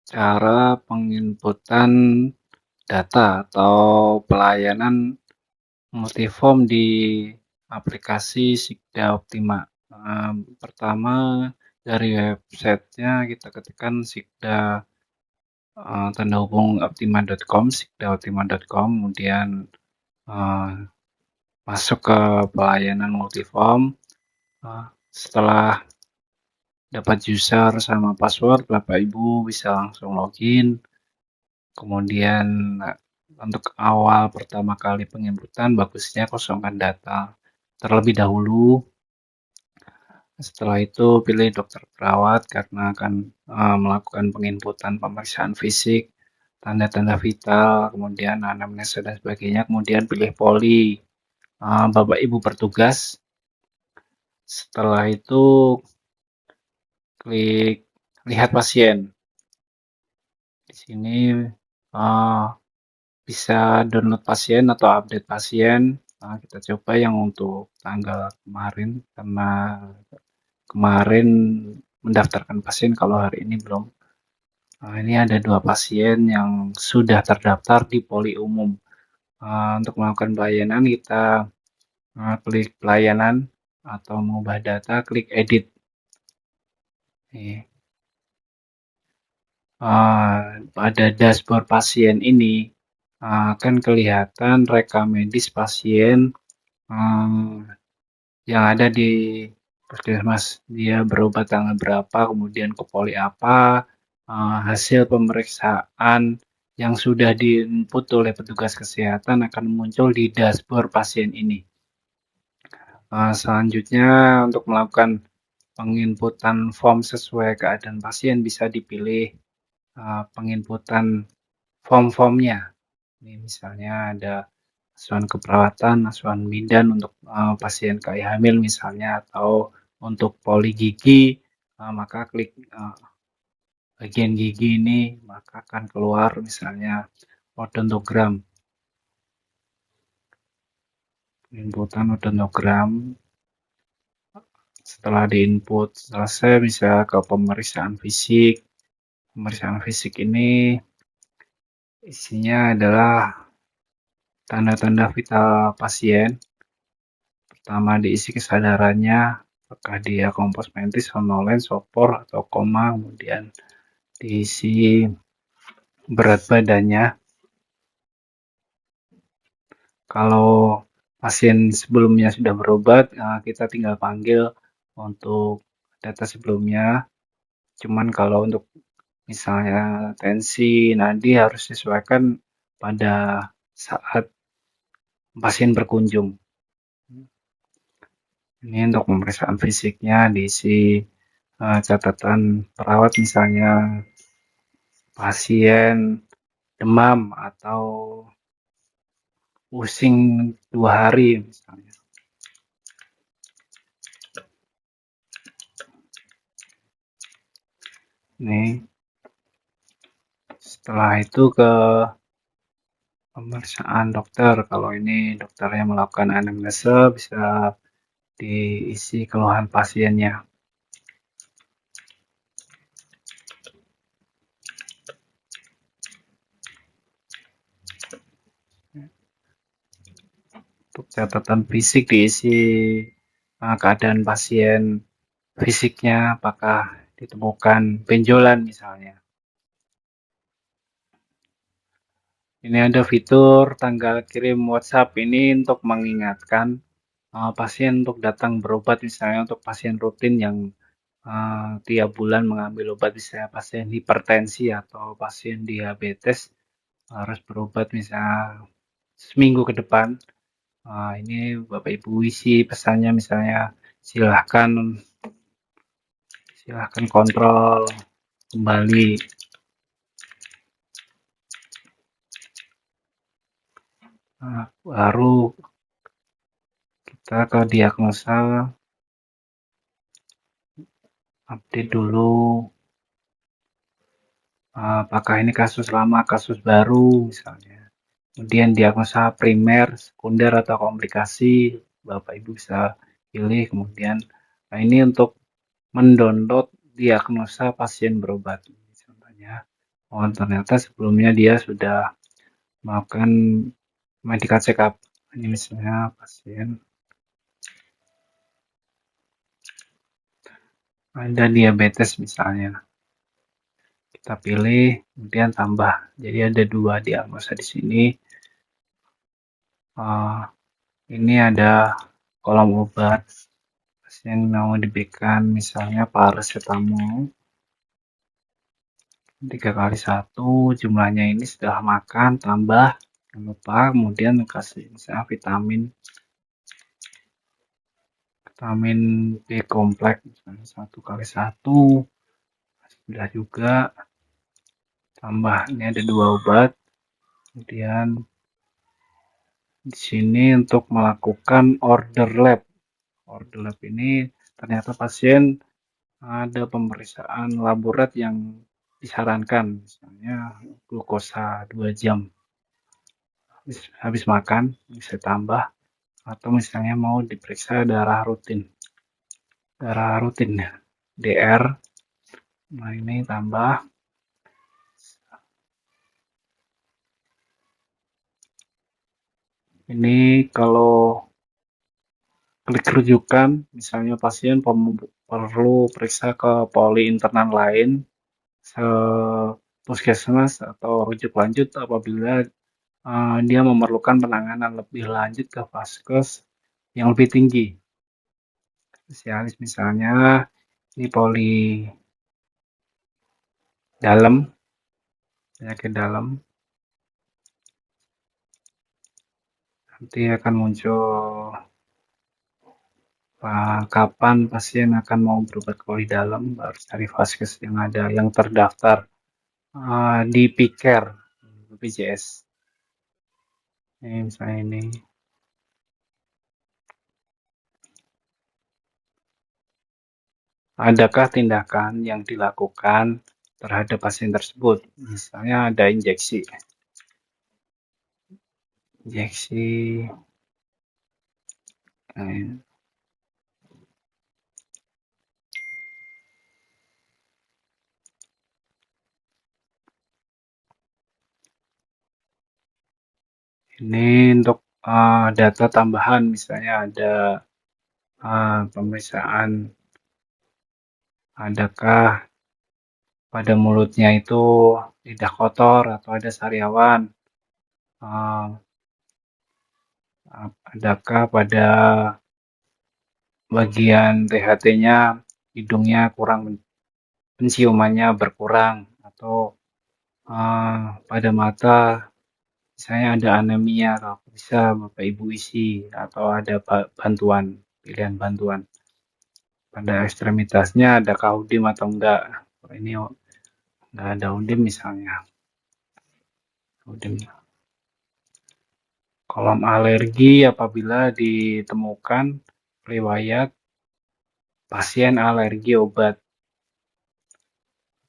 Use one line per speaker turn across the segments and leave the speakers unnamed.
Cara penginputan data atau pelayanan multiform di aplikasi Sigda Optima. Pertama dari websitenya kita ketikkan Sigda tanda hubung optima.com, sigdaoptima.com, kemudian eh, masuk ke pelayanan multiform. Setelah dapat user sama password, Bapak Ibu bisa langsung login. Kemudian untuk awal pertama kali penginputan bagusnya kosongkan data terlebih dahulu. Setelah itu pilih dokter perawat karena akan melakukan penginputan pemeriksaan fisik, tanda-tanda vital, kemudian anamnesa dan sebagainya. Kemudian pilih poli Bapak Ibu petugas. Setelah itu klik lihat pasien. Di sini uh, bisa download pasien atau update pasien. Kita coba yang untuk tanggal kemarin karena kemarin mendaftarkan pasien, kalau hari ini belum. Ini ada 2 pasien yang sudah terdaftar di poli umum. Untuk melakukan pelayanan kita klik pelayanan atau mengubah data, klik edit. Nih. Pada dashboard pasien ini akan kelihatan rekam medis pasien yang ada di puskesmas. Dia berobat tanggal berapa, kemudian ke poli apa, hasil pemeriksaan yang sudah diinput oleh petugas kesehatan akan muncul di dashboard pasien ini. Selanjutnya untuk melakukan penginputan form sesuai keadaan pasien bisa dipilih penginputan form-formnya. Ini misalnya ada asuhan keperawatan, asuhan bidan untuk pasien KI hamil misalnya, atau untuk poli gigi, maka klik bagian gigi ini, maka akan keluar misalnya odontogram. Inputan odontogram. Setelah diinput selesai bisa ke pemeriksaan fisik. Pemeriksaan fisik ini isinya adalah tanda-tanda vital pasien. Pertama diisi kesadarannya, apakah dia kompos mentis, somnolen, sopor, atau koma. Kemudian diisi berat badannya. Kalau pasien sebelumnya sudah berobat, kita tinggal panggil untuk data sebelumnya. Cuman kalau untuk misalnya tensi, nadi harus disesuaikan pada saat pasien berkunjung. Ini untuk pemeriksaan fisiknya diisi catatan perawat, misalnya pasien demam atau pusing 2 hari misalnya. Ini setelah itu ke pemeriksaan dokter. Kalau ini dokternya melakukan anamnesa, bisa diisi keluhan pasiennya. Untuk catatan fisik diisi keadaan pasien fisiknya, apakah ditemukan benjolan misalnya. Ini ada fitur tanggal kirim WhatsApp, ini untuk mengingatkan pasien untuk datang berobat, misalnya untuk pasien rutin yang tiap bulan mengambil obat, misalnya pasien hipertensi atau pasien diabetes harus berobat misalnya seminggu ke depan. Ini Bapak Ibu isi pesannya, misalnya silahkan kontrol kembali. Baru kita ke diagnosa, update dulu apakah ini kasus lama, kasus baru misalnya. Kemudian diagnosa primer, sekunder, atau komplikasi, Bapak Ibu bisa pilih. Kemudian ini untuk mendownload diagnosa pasien berobat, contohnya Oh, ternyata sebelumnya dia sudah melakukan medical check up. Ini misalnya pasien ada diabetes misalnya. Kita pilih, kemudian tambah. Jadi ada 2 diagnosa di sini. Ini ada kolom obat. Pasien mau diberikan misalnya paracetamol 3 kali 1, jumlahnya ini setelah makan tambah, jangan lupa, kemudian kasih misalnya vitamin B kompleks misalnya 1 kali 1, sudah juga tambah. Ini ada 2 obat. Kemudian di sini untuk melakukan order lab. Order lab ini ternyata pasien ada pemeriksaan laborat yang disarankan, misalnya glukosa 2 jam habis makan bisa tambah, atau misalnya mau diperiksa darah rutin ya, DR. Nah, ini tambah. Ini kalau klik rujukan, misalnya pasien perlu periksa ke poli internal lain, puskesmas atau rujuk lanjut apabila dia memerlukan penanganan lebih lanjut ke vaskes yang lebih tinggi. Spesialis misalnya ini poli dalam, penyakit dalam, nanti akan muncul kapan pasien akan mau berobat ke poli dalam, harus cari vaskes yang ada yang terdaftar di PCare, BPJS. Ini misalnya ini. Adakah tindakan yang dilakukan terhadap pasien tersebut? Misalnya ada injeksi. Nah, ini untuk data tambahan, misalnya ada pemeriksaan adakah pada mulutnya itu lidah kotor atau ada sariawan, adakah pada bagian THT-nya hidungnya kurang, penciumannya berkurang, atau pada mata misalnya ada anemia, kalau bisa Bapak Ibu isi, atau ada bantuan, pilihan bantuan. Pada ekstremitasnya ada kaudim atau enggak. Ini enggak ada udim misalnya. Udim. Kolom alergi apabila ditemukan riwayat pasien alergi obat.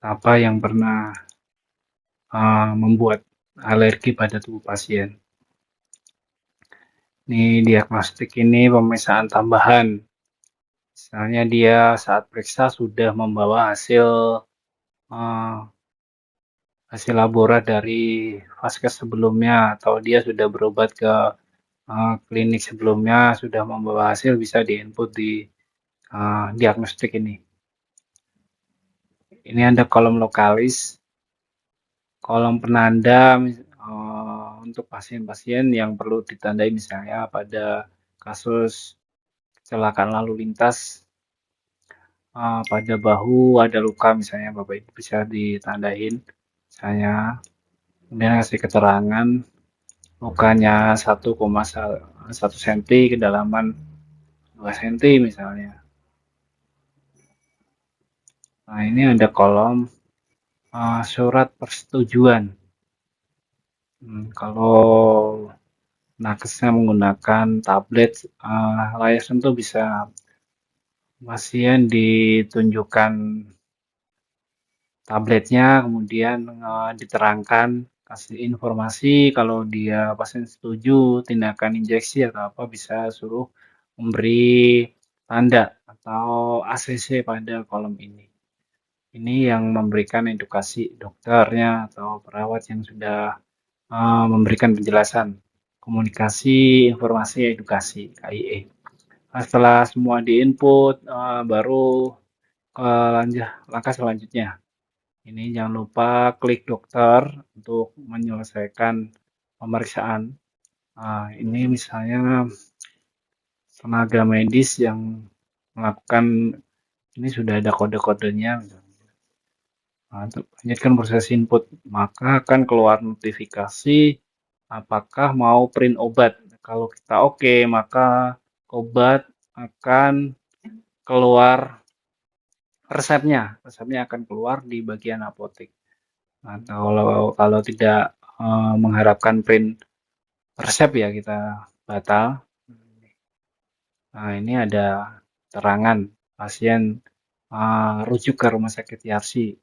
Apa yang pernah membuat alergi pada tubuh pasien. Ini diagnostik, ini pemeriksaan tambahan. Misalnya dia saat periksa sudah membawa hasil laborat dari vaskes sebelumnya, atau dia sudah berobat ke klinik sebelumnya, sudah membawa hasil, bisa diinput di diagnostik ini. Ini ada kolom lokalis, kolom penanda untuk pasien-pasien yang perlu ditandai, misalnya pada kasus kecelakaan lalu lintas, pada bahu ada luka misalnya, Bapak Ibu bisa ditandain misalnya, kemudian kasih keterangan lukanya 1,1 cm, kedalaman 2 cm misalnya. Nah, ini ada kolom surat persetujuan. Kalau nakesnya menggunakan tablet, layar sentuh, bisa pasien ditunjukkan tabletnya, kemudian diterangkan, kasih informasi kalau dia pasien setuju tindakan injeksi atau apa, bisa suruh memberi tanda atau ACC pada kolom ini. Ini yang memberikan edukasi dokternya atau perawat yang sudah memberikan penjelasan, komunikasi, informasi, edukasi (KIE). Nah, setelah semua di-input, baru ke langkah selanjutnya. Ini jangan lupa klik dokter untuk menyelesaikan pemeriksaan. Ini misalnya tenaga medis yang melakukan ini sudah ada kode-kodenya. Untuk lanjutkan proses input, maka akan keluar notifikasi apakah mau print obat. Kalau kita oke, maka obat akan keluar resepnya. Resepnya akan keluar di bagian apotek. Nah, kalau tidak mengharapkan print resep ya kita batal. Nah, ini ada terangan pasien rujuk ke rumah sakit Yarsi.